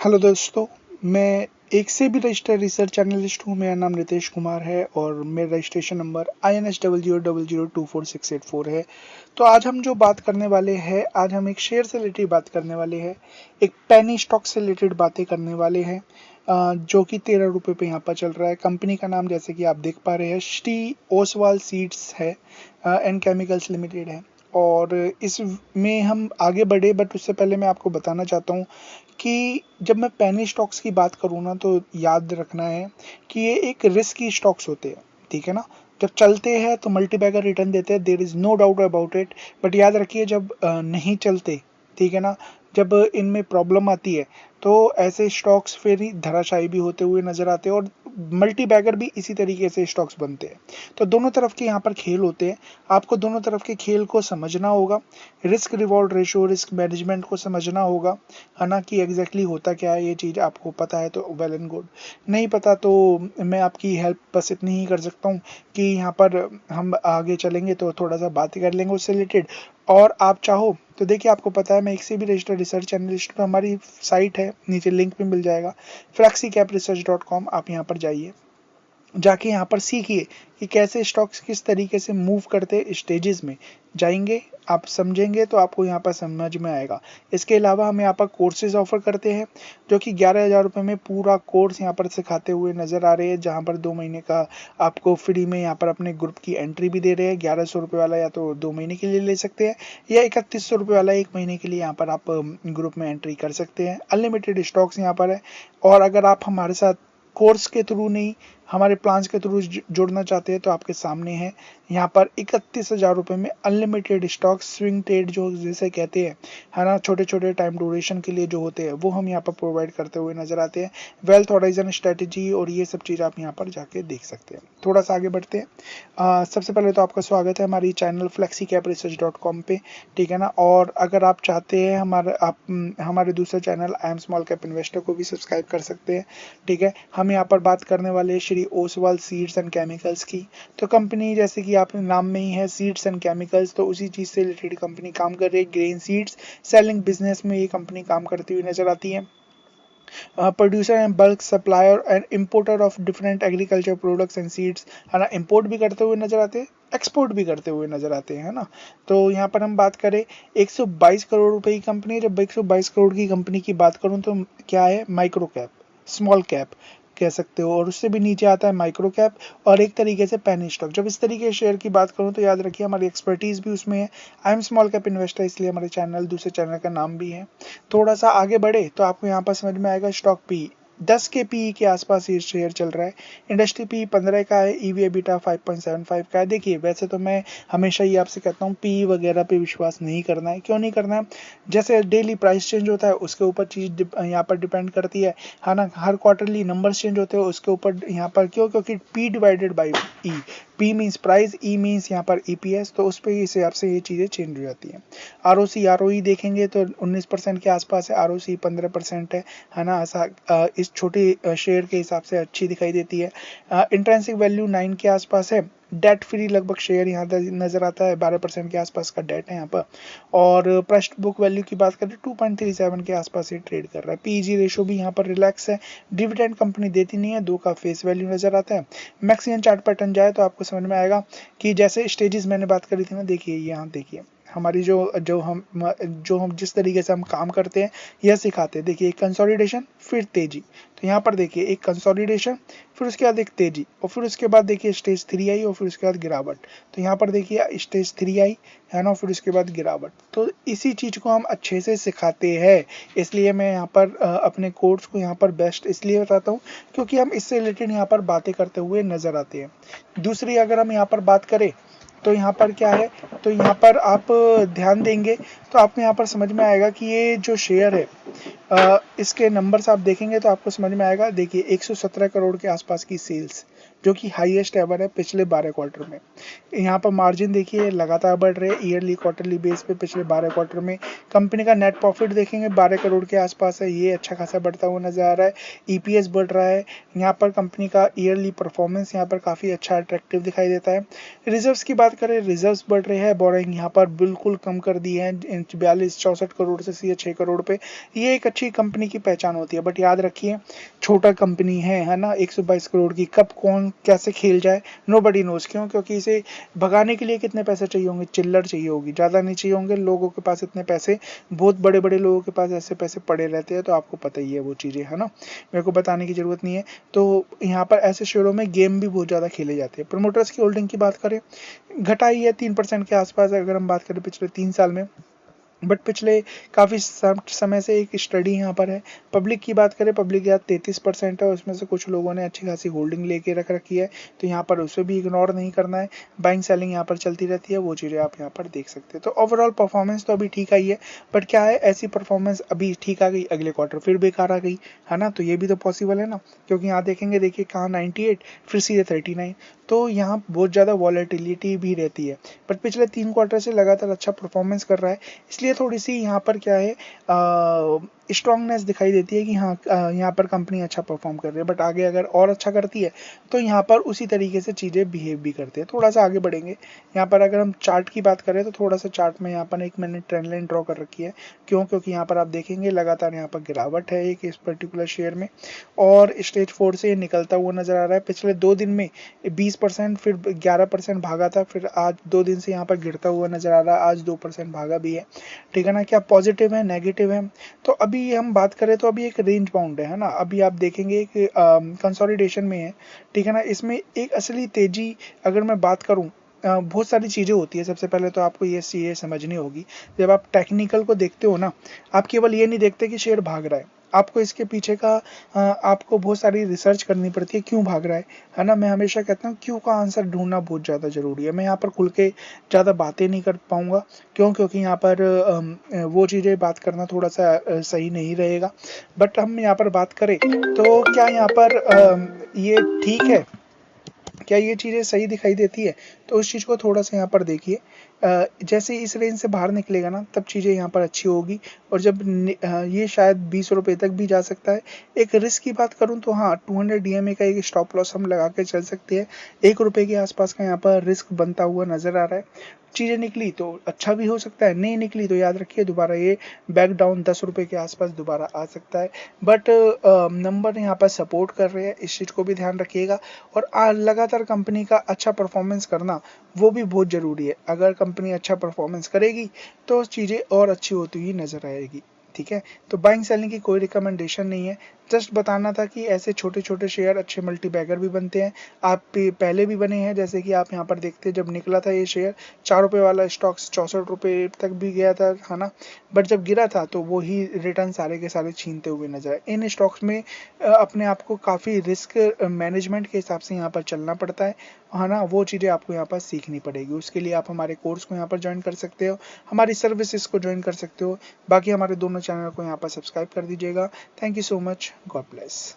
Hello दोस्तों, मैं एक से भी रजिस्टर्ड रिसर्च एनालिस्ट हूँ। मेरा नाम रितेश कुमार है और मेरा रजिस्ट्रेशन नंबर INS00002464 है। तो आज हम जो बात करने वाले हैं, आज हम एक शेयर से रिलेटेड बात करने वाले हैं, एक पेनी स्टॉक से रिलेटेड बातें करने वाले हैं, जो कि 13 रुपये पे यहाँ पर चल रहा है। कंपनी का नाम जैसे कि आप देख पा रहे हैं श्री ओसवाल सीड्स है एंड केमिकल्स लिमिटेड है। और इसमें हम आगे बढ़े, बट उससे पहले मैं आपको बताना चाहता हूँ कि जब मैं पेनी स्टॉक्स की बात करूँ ना, तो याद रखना है कि ये एक रिस्की स्टॉक्स होते हैं, ठीक है ना। जब चलते हैं तो मल्टीबैगर रिटर्न देते हैं, there is no doubt about it. But याद रखिए जब नहीं चलते, ठीक है ना, जब इनमें प्रॉब्लम आती है तो ऐसे स्टॉक्स फिर ही धराशायी भी होते हुए नजर आते हैं, और मल्टी बैगर भी इसी तरीके से स्टॉक्स बनते हैं। तो दोनों तरफ के यहाँ पर खेल होते हैं, आपको दोनों तरफ के खेल को समझना होगा, risk reward ratio, risk management को समझना होगा, है ना, कि एग्जैक्टली होता क्या है। ये चीज़ आपको पता है तो वेल एंड गुड, नहीं पता तो मैं आपकी हेल्प बस इतनी ही कर सकता हूँ कि यहाँ पर हम आगे चलेंगे तो थोड़ा सा बात कर लेंगे उससे रिलेटेड। और आप चाहो तो देखिए, आपको पता है मैं एक से भी रजिस्टर्ड रिसर्च एनालिस्ट पर, हमारी साइट है नीचे लिंक पे मिल जाएगा flexicapresearch.com। आप यहाँ पर जाइए, जाके यहाँ पर सीखिए कि कैसे स्टॉक्स किस तरीके से मूव करते स्टेजेस में जाएंगे, आप समझेंगे तो आपको यहाँ पर समझ में आएगा। इसके अलावा हम यहाँ पर कोर्सेज ऑफर करते हैं, जो कि 11,000 रुपये में पूरा कोर्स यहाँ पर सिखाते हुए नजर आ रहे हैं, जहाँ पर 2 महीने का आपको फ्री में यहाँ पर अपने ग्रुप की एंट्री भी दे रहे हैं। 1100 रुपये वाला या तो 2 महीने के लिए ले सकते हैं, या 3100 रुपये वाला 1 महीने के लिए यहाँ पर आप ग्रुप में एंट्री कर सकते हैं। अनलिमिटेड स्टॉक्स यहाँ पर है। और अगर आप हमारे साथ कोर्स के थ्रू नहीं, हमारे प्लान्स के थ्रू जुड़ना चाहते हैं तो आपके सामने है यहाँ पर 31,000 रुपये में अनलिमिटेड स्टॉक स्विंग ट्रेड जो जिसे कहते हैं, है ना, छोटे छोटे टाइम ड्यूरेशन के लिए जो होते हैं वो हम यहाँ पर प्रोवाइड करते हुए नजर आते हैं। वेल्थ होराइजन स्ट्रेटेजी और ये सब चीज़ आप यहाँ पर जाके देख सकते हैं। थोड़ा सा आगे बढ़ते हैं। सबसे पहले तो आपका स्वागत है हमारी चैनल flexicapresearch.com पे, ठीक है ना। और अगर आप चाहते हैं हमारे दूसरे channel I am small cap investor को भी सब्सक्राइब कर सकते हैं, ठीक है। हम यहाँ पर बात करने वाले Shri Oswal seeds and chemicals की। तो कंपनी जैसे कि आपके नाम में ही है सीड्स एंड केमिकल्स, तो उसी चीज़ से रिलेटेड कंपनी काम कर रही है। ग्रेन सीड्स सेलिंग बिजनेस में ये कंपनी काम करती हुई नजर आती है। Producer and bulk supplier and importer of different agriculture products and seeds, है ना, इम्पोर्ट भी करते हुए नजर आते हैं, एक्सपोर्ट भी करते हुए नजर आते हैं, है ना। तो यहाँ पर हम बात करें 122 करोड़ रुपए की कंपनी है। जब 122 करोड़ की कंपनी की बात करूँ तो क्या है, माइक्रो कैप, स्मॉल कैप कह सकते हो, और उससे भी नीचे आता है माइक्रो कैप और एक तरीके से पेनी स्टॉक। जब इस तरीके के शेयर की बात करूं तो याद रखिए हमारी एक्सपर्टीज भी उसमें है। I am small cap investor, इसलिए हमारे चैनल दूसरे चैनल का नाम भी है। थोड़ा सा आगे बढ़े तो आपको यहाँ पर समझ में आएगा स्टॉक पी 10 के पी के आसपास ये शेयर चल रहा है। इंडस्ट्री पी 15 का है, ईवी एबिटा 5.75 का है। देखिए वैसे तो मैं हमेशा ही आपसे कहता हूँ पी वगैरह पे विश्वास नहीं करना है। क्यों नहीं करना है, जैसे डेली प्राइस चेंज होता है उसके ऊपर चीज़ यहाँ पर डिपेंड करती है ना। हर क्वार्टरली नंबर्स चेंज होते हैं उसके ऊपर यहाँ पर, क्यों, क्योंकि P divided by E, P means price, E means यहाँ पर ईपीएस, तो उस पर इस हिसाब से ये चीज़ें चेंज हो जाती हैं। आरओसी आरओई देखेंगे तो 19% के आसपास है, आरओसी 15% है ना। ऐसा इस छोटे शेयर के हिसाब से अच्छी दिखाई देती है। इंट्रेंसिक वैल्यू 9 के आसपास है। डेट फ्री लगभग शेयर यहाँ नजर आता है, 12% के आसपास का डेट है यहाँ पर। और प्रश्न बुक वैल्यू की बात करें 2.37 के आसपास ये ट्रेड कर रहा है। पीजी रेशो भी यहाँ पर रिलैक्स है। डिविडेंड कंपनी देती नहीं है, 2 का फेस वैल्यू नजर आता है। मैक्सिमम चार्ट पैटर्न जाए तो आपको समझ में आएगा कि जैसे स्टेजेस मैंने बात करी थी ना, देखिए यहाँ देखिए हमारी जो हम जिस तरीके से हम काम करते हैं यह सिखाते हैं। देखिए एक कंसोलिडेशन फिर तेजी, तो यहाँ पर देखिए एक कंसोलिडेशन फिर उसके बाद एक तेजी, और फिर उसके बाद देखिए स्टेज 3 आई और फिर उसके बाद गिरावट। तो यहाँ पर देखिए स्टेज 3 आई, है ना, फिर उसके बाद गिरावट। तो इसी चीज़ को हम अच्छे से सिखाते हैं, इसलिए मैं यहाँ पर अपने कोर्स को यहाँ पर बेस्ट इसलिए बताता हूँ क्योंकि हम इससे रिलेटेड यहाँ पर बातें करते हुए नजर आते हैं। दूसरी अगर हम यहाँ पर बात करें तो यहाँ पर क्या है, तो यहाँ पर आप ध्यान देंगे तो आपको यहाँ पर समझ में आएगा कि ये जो शेयर है इसके नंबर्स आप देखेंगे तो आपको समझ में आएगा। देखिए 117 करोड़ के आसपास की सेल्स, जो कि हाईएस्ट एवर है पिछले 12 क्वार्टर में। यहाँ पर मार्जिन देखिए लगातार बढ़ रहे हैं ईयरली क्वार्टरली बेस पे। पिछले 12 क्वार्टर में कंपनी का नेट प्रॉफिट देखेंगे 12 करोड़ के आसपास है, ये अच्छा खासा बढ़ता हुआ नजर आ रहा है। ईपीएस बढ़ रहा है। यहाँ पर कंपनी का ईयरली परफॉर्मेंस यहाँ पर काफी अच्छा अट्रैक्टिव दिखाई देता है। रिजर्व्स की बात करें, रिजर्व्स बढ़ रहे हैं। बोरिंग यहाँ पर बिल्कुल कम कर दी है 42-64 करोड़ से सीधे 6 करोड़ पे। ये एक अच्छी कंपनी की पहचान होती है, बट याद रखिए छोटा कंपनी है ना, 122 करोड़ की, कब कौन कैसे खेल जाए नोबडी नोज। क्यों? क्योंकि इसे भगाने के लिए कितने पैसे चाहिए होंगे, चिल्लर चाहिए होगी, ज्यादा नहीं चाहिए होंगे लोगों के पास इतने पैसे। बहुत बड़े बड़े लोगों के पास ऐसे पैसे पड़े रहते हैं, तो आपको पता ही है वो चीजें, है ना, मेरे को बताने की जरूरत नहीं है। तो यहाँ पर ऐसे शेयरों में गेम भी बहुत ज्यादा खेले जाते हैं। प्रमोटर्स की होल्डिंग की बात करें, घटाई है 3% के आसपास अगर हम बात करें पिछले 3 साल में, बट पिछले काफ़ी समय से एक स्टडी यहाँ पर है। पब्लिक की बात करें, पब्लिक यहाँ 33% है, उसमें से कुछ लोगों ने अच्छी खासी होल्डिंग लेके रख रखी है, तो यहाँ पर उसे भी इग्नोर नहीं करना है। बाइंग सेलिंग यहाँ पर चलती रहती है, वो चीज़ें आप यहाँ पर देख सकते हैं। तो ओवरऑल परफॉर्मेंस तो अभी ठीक आई है, बट क्या है, ऐसी परफॉर्मेंस अभी ठीक आ गई, अगले क्वार्टर फिर बेकार आ गई, है ना, तो ये भी तो पॉसिबल है ना। क्योंकि यहाँ देखेंगे, देखिए कहाँ 98 फिर सीधे 39, तो यहाँ बहुत ज़्यादा वॉलेटिलिटी भी रहती है। बट पिछले 3 क्वार्टर से लगातार अच्छा परफॉर्मेंस कर रहा है, इसलिए थोड़ी सी यहाँ पर क्या है, स्ट्रांगनेस दिखाई देती है कि हाँ यहाँ पर कंपनी अच्छा परफॉर्म कर रही है। बट आगे अगर और अच्छा करती है तो यहाँ पर उसी तरीके से चीज़ें बिहेव भी करती है। थोड़ा सा आगे बढ़ेंगे, यहाँ पर अगर हम चार्ट की बात करें तो थोड़ा सा चार्ट में यहाँ पर 1 मिनट ट्रेंड लाइन ड्रॉ कर रखी है। क्यों? क्योंकि यहाँ पर आप देखेंगे लगातार यहाँ पर गिरावट है एक इस पर्टिकुलर शेयर में, और स्टेज 4 से निकलता हुआ नजर आ रहा है। पिछले 2 दिन में 20% फिर 11% भागा था, फिर आज 2 दिन से यहाँ पर गिरता हुआ नजर आ रहा है, आज 2% भागा भी है। ठीक है ना, क्या पॉजिटिव है नेगेटिव है? तो अभी हम बात करें तो अभी एक रेंज बाउंड है ना, अभी आप देखेंगे कि कंसोलिडेशन में है। ठीक है ना, इसमें एक असली तेजी अगर मैं बात करूं, बहुत सारी चीज़ें होती है। सबसे पहले तो आपको ये चीज़ें समझनी होगी, जब आप टेक्निकल को देखते हो ना, आप केवल ये नहीं देखते कि शेयर भाग रहा है, आपको इसके पीछे का आपको बहुत सारी रिसर्च करनी पड़ती है, क्यों भाग रहा है ना। मैं हमेशा कहता हूँ क्यों का आंसर ढूंढना बहुत ज़्यादा ज़रूरी है। मैं यहाँ पर खुल के ज़्यादा बातें नहीं कर पाऊँगा, क्यों? क्योंकि यहाँ पर वो चीज़ें बात करना थोड़ा सा सही नहीं रहेगा। बट हम यहाँ पर बात करें तो क्या यहाँ पर ये ठीक है, क्या ये चीज़ें सही दिखाई देती है? तो उस चीज़ को थोड़ा सा यहाँ पर देखिए, जैसे इस रेंज से बाहर निकलेगा ना, तब चीज़ें यहाँ पर अच्छी होगी। और जब ये शायद 20 रुपये तक भी जा सकता है। एक रिस्क की बात करूँ तो हाँ, 200 DMA का एक स्टॉप लॉस हम लगा के चल सकते हैं। 1 रुपये के आसपास का यहाँ पर रिस्क बनता हुआ नजर आ रहा है। चीज़ें निकली तो अच्छा भी हो सकता है, नहीं निकली तो याद रखिए दोबारा ये बैक डाउन 10 रुपये के आसपास दोबारा आ सकता है। बट नंबर यहाँ पर सपोर्ट कर रहे हैं, इस चीज़ को भी ध्यान रखिएगा। और लगातार कंपनी का अच्छा परफॉर्मेंस करना वो भी बहुत ज़रूरी है। अगर कंपनी अच्छा परफॉर्मेंस करेगी तो चीज़ें और अच्छी होती हुई नज़र आएगी। ठीक है, तो बाइंग सेलिंग की कोई रिकमेंडेशन नहीं है, जस्ट बताना था कि ऐसे छोटे छोटे शेयर अच्छे मल्टीबैगर भी बनते हैं। आप पहले भी बने हैं, जैसे कि आप यहाँ पर देखते हैं जब निकला था ये शेयर 4 रुपये वाला स्टॉक 64 रुपये तक भी गया था, है ना। बट जब गिरा था तो वो ही रिटर्न सारे के सारे छीनते हुए नजर आए। इन स्टॉक्स में अपने आप को काफ़ी रिस्क मैनेजमेंट के हिसाब से यहाँ पर चलना पड़ता है ना। वो चीज़ें आपको यहाँ पर सीखनी पड़ेगी। उसके लिए आप हमारे कोर्स को यहाँ पर ज्वाइन कर सकते हो, हमारी सर्विसेज को ज्वाइन कर सकते हो। बाकी हमारे दोनों चैनल को यहाँ पर सब्सक्राइब कर दीजिएगा। Thank you so much, God bless.